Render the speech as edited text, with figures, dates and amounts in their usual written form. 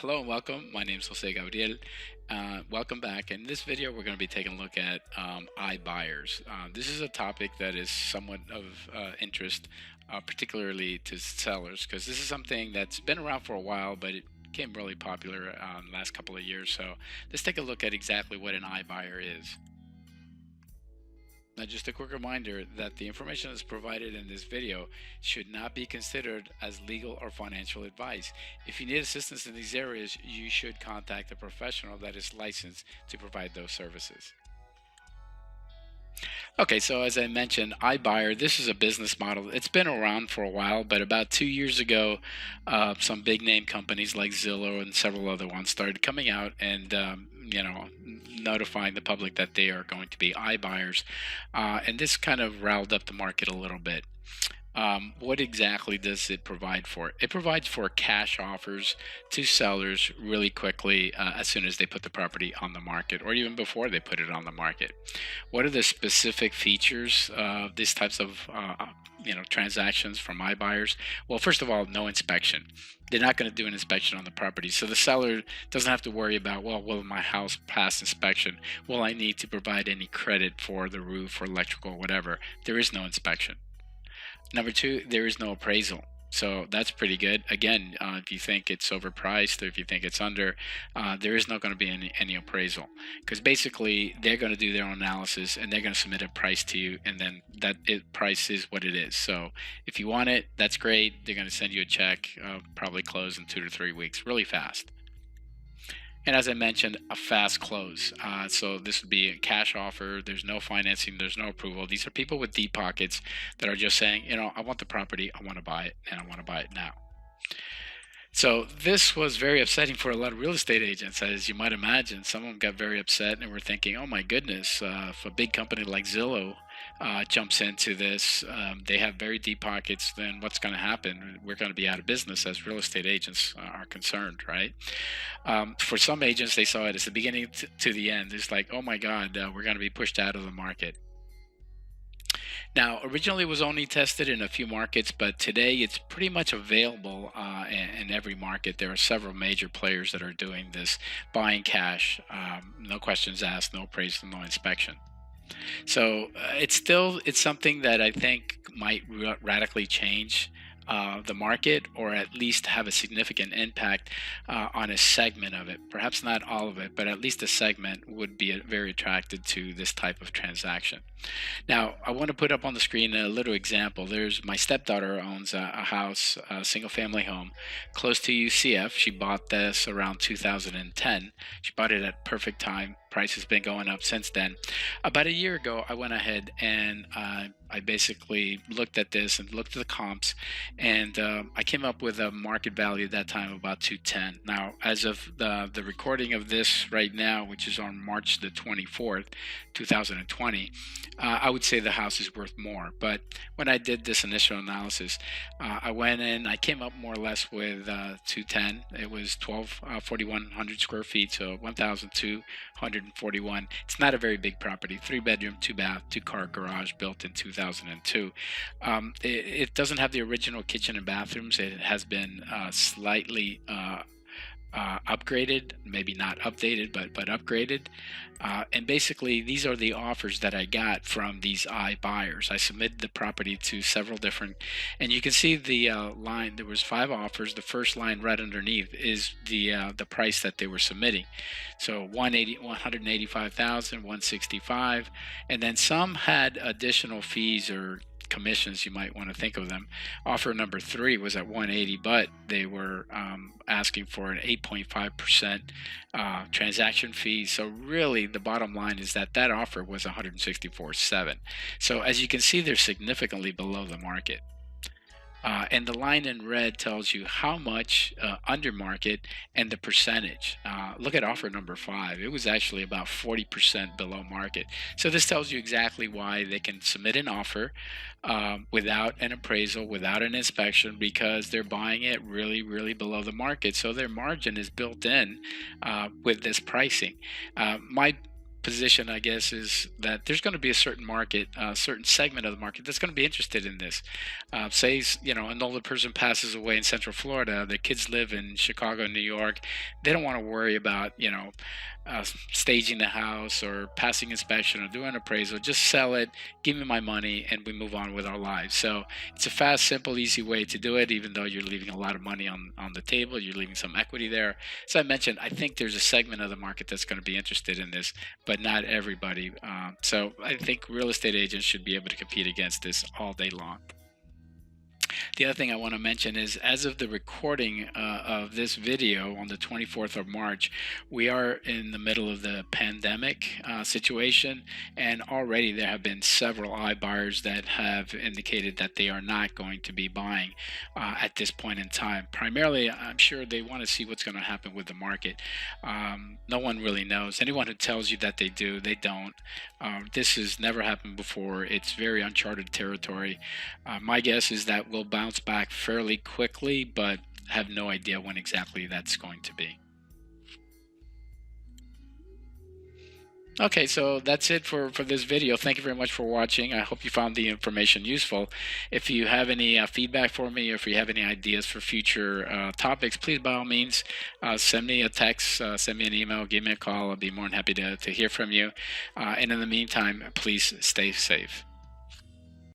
Hello and welcome. My name is Jose Gabriel. Welcome back. In this video, we're going to be taking a look at iBuyers. This is a topic that is somewhat of interest, particularly to sellers, because this is something that's been around for a while, but it became really popular in the last couple of years. So let's take a look at exactly what an iBuyer is. Now, just a quick reminder that the information that's provided in this video should not be considered as legal or financial advice. If you need assistance in these areas, you should contact a professional that is licensed to provide those services. Okay, so as I mentioned, iBuyer, this is a business model. It's been around for a while, but about 2 years ago, some big name companies like Zillow and several other ones started coming out and notifying the public that they are going to be iBuyers, and this kind of riled up the market a little bit. What exactly does it provide for? It provides for cash offers to sellers really quickly as soon as they put the property on the market, or even before they put it on the market. What are the specific features of these types of transactions from iBuyers? Well, first of all, no inspection. They're not going to do an inspection on the property, so the seller doesn't have to worry about, well, will my house pass inspection? Will I need to provide any credit for the roof or electrical, whatever? There is no inspection. Number two, there is no appraisal. So that's pretty good. Again, if you think it's overpriced or if you think it's under, there is not going to be any appraisal, because basically they're going to do their own analysis and they're going to submit a price to you, and then price is what it is. So if you want it, that's great. They're going to send you a check, probably close in 2 to 3 weeks, really fast. And as I mentioned, a fast close. So this would be a cash offer. There's no financing. There's no approval. These are people with deep pockets that are just saying, I want the property. I want to buy it, and I want to buy it now. So this was very upsetting for a lot of real estate agents, as you might imagine. Some of them got very upset and were thinking, oh my goodness, if a big company like Zillow jumps into this, they have very deep pockets, then what's going to happen? We're going to be out of business as real estate agents are concerned, right? For some agents, they saw it as the beginning to the end. It's like, oh my God, we're going to be pushed out of the market. Now, originally it was only tested in a few markets, but today it's pretty much available in every market. There are several major players that are doing this, buying cash, no questions asked, no appraisal, no inspection. So it's something that I think might radically change the market, or at least have a significant impact on a segment of it. Perhaps not all of it, but at least a segment would be very attracted to this type of transaction. Now, I want to put up on the screen a little example. There's my stepdaughter owns a house, a single-family home, close to UCF. She bought this around 2010. She bought it at perfect time. Price has been going up since then. About a year ago, I went ahead and I basically looked at this and looked at the comps, and I came up with a market value at that time of about 210. Now, as of the recording of this right now, which is on March the 24th, 2020, I would say the house is worth more. But when I did this initial analysis, I went in, I came up more or less with 210. It was 4,100 square feet, so 1,241. It's not a very big property, 3-bedroom, 2-bath, 2-car garage, built in 2002. It doesn't have the original kitchen and bathrooms. It has been slightly upgraded, maybe not updated, but upgraded. And basically, these are the offers that I got from these iBuyers. I submitted the property to several different, and you can see the line. There was 5 offers. The first line right underneath is the price that they were submitting. So 185,000, 165, and then some had additional fees or commissions, you might want to think of them. Offer number 3 was at 180, but they were asking for an 8.5% transaction fee. So really, the bottom line is that offer was 164.7. So as you can see, they're significantly below the market. And the line in red tells you how much under market and the percentage. Look at offer number 5. It was actually about 40% below market. So this tells you exactly why they can submit an offer without an appraisal, without an inspection, because they're buying it really, really below the market. So their margin is built in with this pricing. My position, I guess, is that there's going to be a certain market, a certain segment of the market that's going to be interested in this. Say, an older person passes away in Central Florida, the kids live in Chicago, New York. They don't want to worry about, staging the house or passing inspection or doing an appraisal. Just sell it, give me my money, and we move on with our lives. So it's a fast, simple, easy way to do it, even though you're leaving a lot of money on the table. You're leaving some equity there. As I mentioned, I think there's a segment of the market that's going to be interested in this, but not everybody. So I think real estate agents should be able to compete against this all day long. The other thing I want to mention is, as of the recording of this video on the 24th of March, we are in the middle of the pandemic situation, and already there have been several iBuyers that have indicated that they are not going to be buying at this point in time. Primarily, I'm sure they want to see what's going to happen with the market. No one really knows. Anyone who tells you that they do, they don't. This has never happened before. It's very uncharted territory. My guess is that we'll bounce back fairly quickly, but have no idea when exactly that's going to be. Okay, so that's it for this video. Thank you very much for watching. I hope you found the information useful. If you have any feedback for me, or if you have any ideas for future topics, please, by all means, send me a text, send me an email, give me a call. I'll be more than happy to hear from you. And in the meantime, please stay safe.